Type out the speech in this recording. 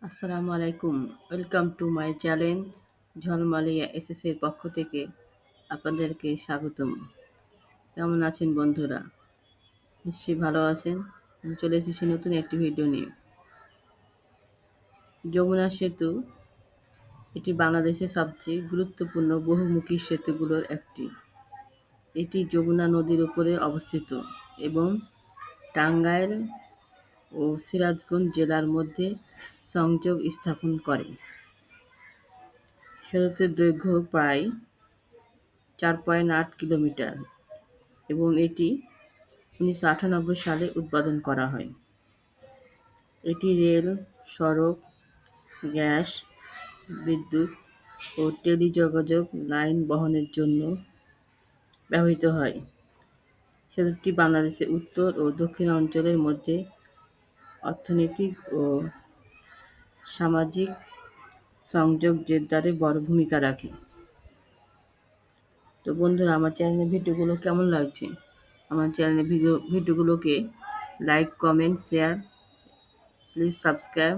আসসালামু আলাইকুম। Welcome to my channel ঝলমালিয়া এসএসের পক্ষ থেকে আপনাদেরকে স্বাগতম। কেমন আছেন বন্ধুরা? নিশ্চয়ই ভালো আছেন। আমি চলে এসেছি নতুন একটি ভিডিও নিয়ে। যমুনা সেতু এটি বাংলাদেশের সবচেয়ে গুরুত্বপূর্ণ বহুমুখী সেতুগুলোর একটি। এটি যমুনা নদীর উপরে অবস্থিত এবং টাঙ্গাইল ও সিরাজগঞ্জ জেলার মধ্যে সংযোগ স্থাপন করে। সেতুটির দৈর্ঘ্য প্রায় ৪.৮ কিলোমিটার এবং এটি ১৯৯৮ সালে উদ্বোধন করা হয়। এটি রেল, সড়ক, গ্যাস, বিদ্যুৎ ও টেলিযোগাযোগ লাইন বহনের জন্য ব্যবহৃত হয়। সেতুটি বাংলাদেশের উত্তর ও দক্ষিণ অঞ্চলের মধ্যে অর্থনৈতিক ও সামাজিক সংযোগ জোরদারে বড় ভূমিকা রাখে। তো বন্ধুরা, আমার চ্যানেলের ভিডিওগুলো কেমন লাগছে? আমার চ্যানেলের ভিডিওগুলোকে like, comment, share, please subscribe